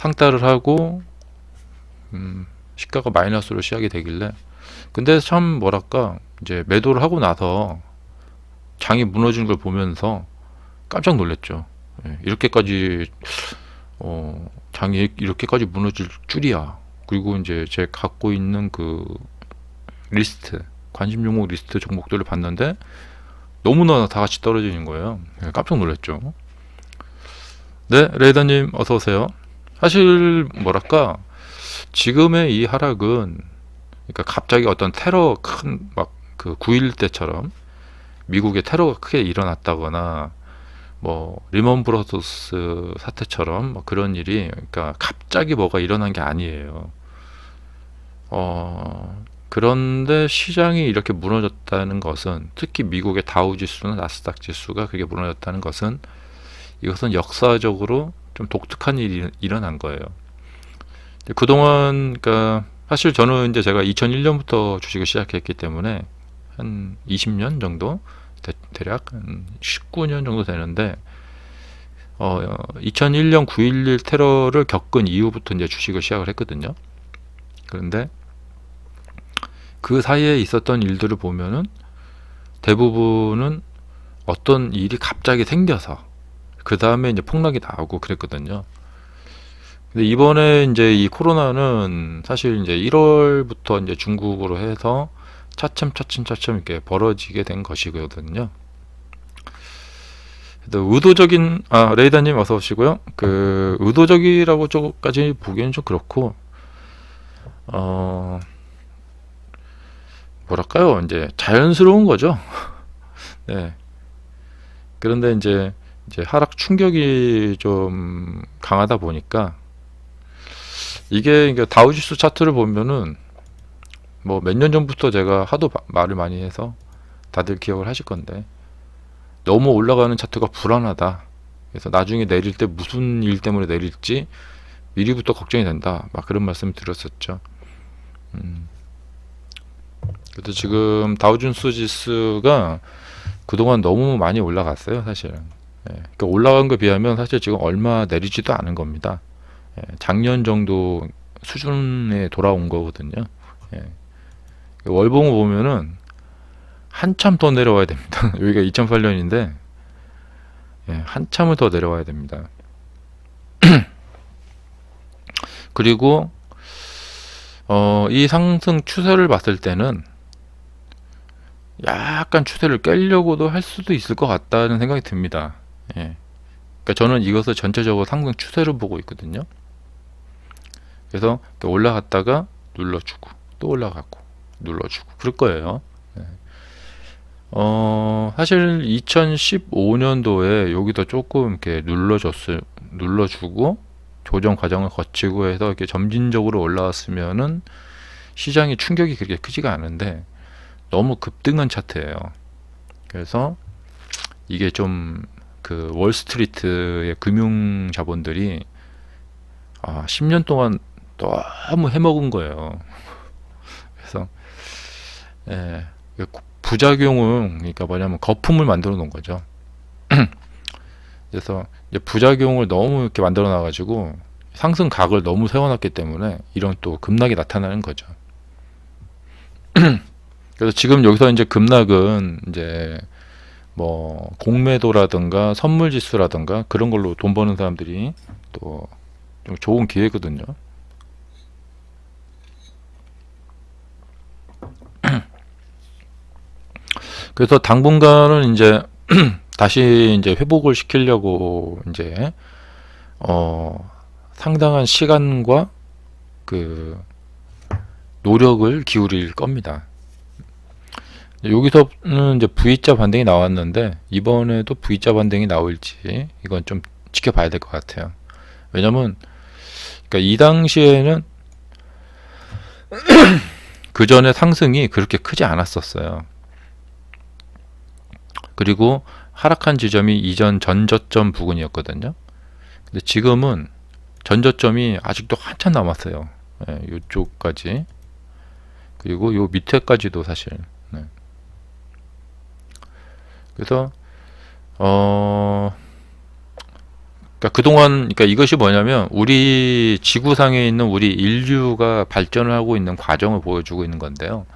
상따를 하고 시가가 마이너스로 시작이 되길래, 근데 참 뭐랄까 이제 매도를 하고 나서 장이 무너지는 걸 보면서 깜짝 놀랐죠. 예, 이렇게까지 장이 이렇게까지 무너질 줄이야. 그리고 이제 제 갖고 있는 그 리스트, 관심 종목 리스트 종목들을 봤는데 너무나 다 같이 떨어지는 거예요. 예, 깜짝 놀랐죠. 네, 레이더님 어서 오세요. 사실 뭐랄까 지금의 이 하락은, 그러니까 갑자기 어떤 테러 큰 막 그 9.11 때처럼 미국에 테러가 크게 일어났다거나 뭐 리먼 브러더스 사태처럼 뭐 그런 일이, 그러니까 갑자기 뭐가 일어난 게 아니에요. 그런데 시장이 이렇게 무너졌다는 것은, 특히 미국의 다우 지수나 나스닥 지수가 그게 무너졌다는 것은, 이것은 역사적으로 좀 독특한 일이 일어난 거예요. 그동안, 그러니까 사실 저는 이제 제가 2001년부터 주식을 시작했기 때문에 한 20년 정도, 대략 한 19년 정도 되는데, 2001년 9.11 테러를 겪은 이후부터 이제 주식을 시작을 했거든요. 그런데 그 사이에 있었던 일들을 보면은 대부분은 어떤 일이 갑자기 생겨서 그 다음에 이제 폭락이 나오고 그랬거든요. 근데 이번에 이제 이 코로나는 사실 이제 1월부터 이제 중국으로 해서 차츰 이렇게 벌어지게 된 것이거든요. 의도적인, 레이더님 어서 오시고요. 그 의도적이라고 저까지 보기에는 좀 그렇고, 뭐랄까요, 이제 자연스러운 거죠. 네. 그런데 이제 하락 충격이 좀 강하다 보니까, 이게 그러니까 다우지수 차트를 보면은 뭐 몇 년 전부터 제가 하도 말을 많이 해서 다들 기억을 하실 건데, 너무 올라가는 차트가 불안하다. 그래서 나중에 내릴 때 무슨 일 때문에 내릴지 미리부터 걱정이 된다. 막 그런 말씀을 드렸었죠. 그래도 지금 다우존스 지수가 그동안 너무 많이 올라갔어요, 사실은. 예, 그러니까 올라간 거에 비하면 사실 지금 얼마 내리지도 않은 겁니다. 예, 작년 정도 수준에 돌아온 거거든요. 예, 월봉을 보면은 한참 더 내려와야 됩니다. 여기가 2008년인데 예, 한참을 더 내려와야 됩니다. 그리고 이 상승 추세를 봤을 때는 약간 추세를 깨려고도 할 수도 있을 것 같다는 생각이 듭니다. 예. 그러니까 저는 이것을 전체적으로 상승 추세로 보고 있거든요. 그래서 올라갔다가 눌러주고 또 올라가고 눌러주고 그럴 거예요. 예. 사실 2015년도에 여기도 조금 이렇게 눌러주고 조정 과정을 거치고 해서 이렇게 점진적으로 올라왔으면은 시장이 충격이 그렇게 크지가 않은데 너무 급등한 차트예요. 그래서 이게 좀 그 월스트리트의 금융 자본들이 10년 동안 너무 해먹은 거예요. 그래서 예, 부작용은, 그러니까 뭐냐면 거품을 만들어 놓은 거죠. 그래서 이제 부작용을 너무 이렇게 만들어 놔 가지고 상승각을 너무 세워놨기 때문에 이런 또 급락이 나타나는 거죠. 그래서 지금 여기서 이제 급락은 이제 뭐 공매도라든가 선물지수라든가 그런 걸로 돈 버는 사람들이 또 좀 좋은 기회거든요. 그래서 당분간은 이제 다시 이제 회복을 시키려고 이제 상당한 시간과 그 노력을 기울일 겁니다. 여기서는 이제 V자 반등이 나왔는데 이번에도 V자 반등이 나올지 이건 좀 지켜봐야 될 것 같아요. 왜냐면 그러니까 이 당시에는 그 전에 상승이 그렇게 크지 않았었어요. 그리고 하락한 지점이 이전 전저점 부근이었거든요. 근데 지금은 전저점이 아직도 한참 남았어요. 예, 이쪽까지, 그리고 요 밑에까지도 사실. 네. 그래서 그러니까 그동안, 그러니까 이것이 뭐냐면 우리 지구상에 있는 우리 인류가 발전을 하고 있는 과정을 보여주고 있는 건데요.